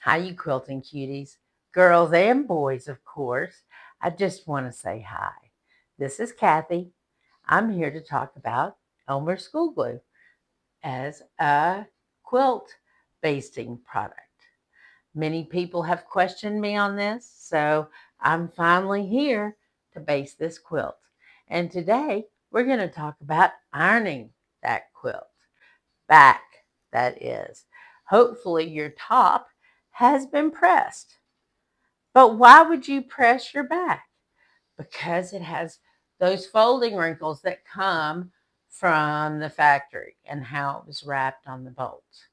Hi, you quilting cuties, girls and boys, of course. I just want to say hi. This is Kathy. I'm here to talk about Elmer School Glue as a quilt basting product. Many people have questioned me on this, so I'm finally here to baste this quilt. And today we're going to talk about ironing that quilt. Back, that is. Hopefully your top has been pressed. But why would you press your back? Because it has those folding wrinkles that come from the factory and how it was wrapped on the bolts.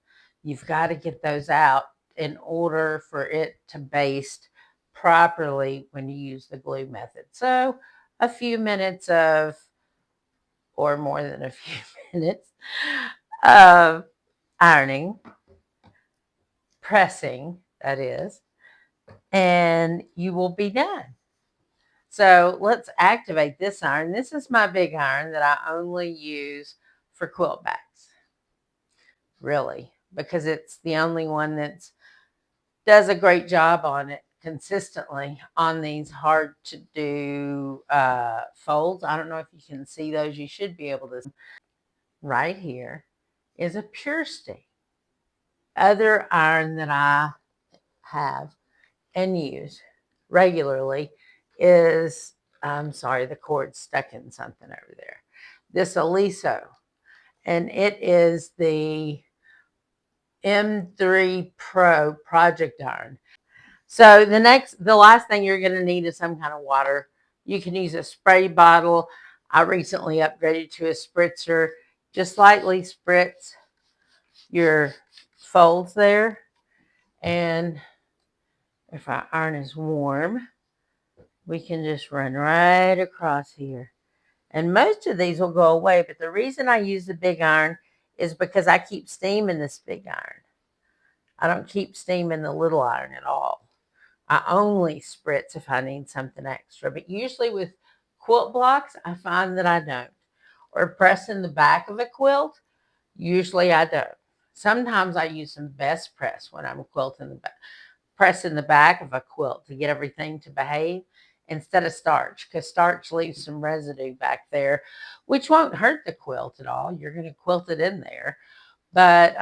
You've got to get those out in order for it to baste properly when you use the glue method. So a few minutes of, or more than a few minutes of ironing, pressing, that is, and you will be done. So let's activate this iron. This is my big iron that I only use for quilt backs, really, because it's the only one that does a great job on it consistently on these hard to do folds. I don't know if you can see those. You should be able to. Right here is a PurSteam. Other iron that I have and use regularly is, I'm sorry, the cord's stuck in something over there. This Oliso, and it is the M3 Pro Project Iron. So the last thing you're going to need is some kind of water. You can use a spray bottle. I recently upgraded to a spritzer. Just lightly spritz your folds there, and if our iron is warm, we can just run right across here. And most of these will go away, but the reason I use the big iron is because I keep steam in this big iron. I don't keep steam in the little iron at all. I only spritz if I need something extra, but usually with quilt blocks, I find that I don't. Or pressing the back of a quilt, usually I don't. Sometimes I use some best press when I'm quilting the back, pressing the back of a quilt to get everything to behave instead of starch, because starch leaves some residue back there, which won't hurt the quilt at all. You're going to quilt it in there, but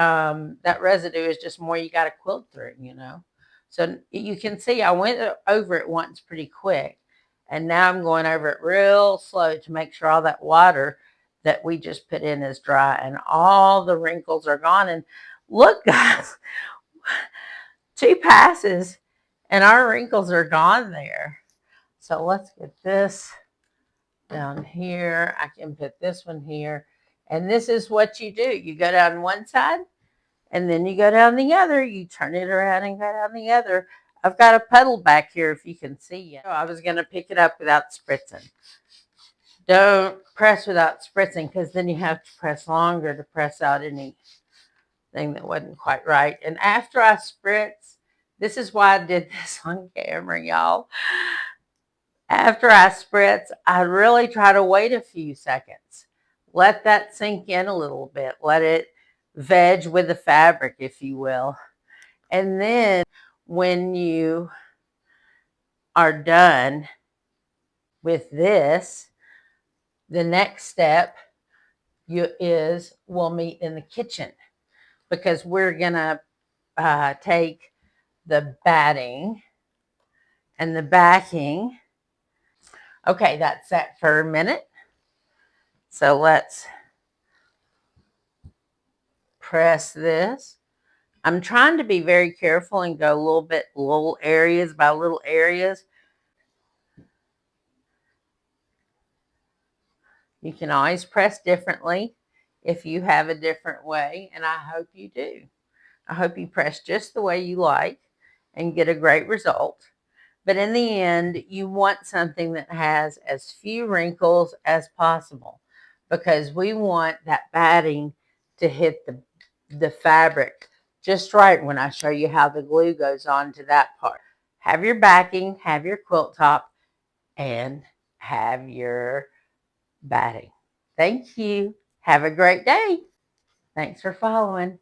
that residue is just more you got to quilt through. So you can see I went over it once pretty quick, and now I'm going over it real slow to make sure all that water that we just put in is dry and all the wrinkles are gone. And look, guys, 2 passes and our wrinkles are gone there. So let's get this down here. I can put this one here. And this is what you do. You go down one side and then you go down the other. You turn it around and go down the other. I've got a puddle back here if you can see it. I was going to pick it up without spritzing. Don't press without spritzing, because then you have to press longer to press out anything that wasn't quite right. And after I spritz, this is why I did this on camera, y'all. After I spritz, I really try to wait a few seconds. Let that sink in a little bit. Let it veg with the fabric, if you will. And then when you are done with this, the next step is we'll meet in the kitchen, because we're going to take the batting and the backing. Okay, that's set for a minute. So let's press this. I'm trying to be very careful and go little areas by little areas. You can always press differently if you have a different way, and I hope you do. I hope you press just the way you like and get a great result. But in the end, you want something that has as few wrinkles as possible, because we want that batting to hit the fabric just right when I show you how the glue goes on to that part. Have your backing, have your quilt top, and have your batting. Thank you. Have a great day. Thanks for following.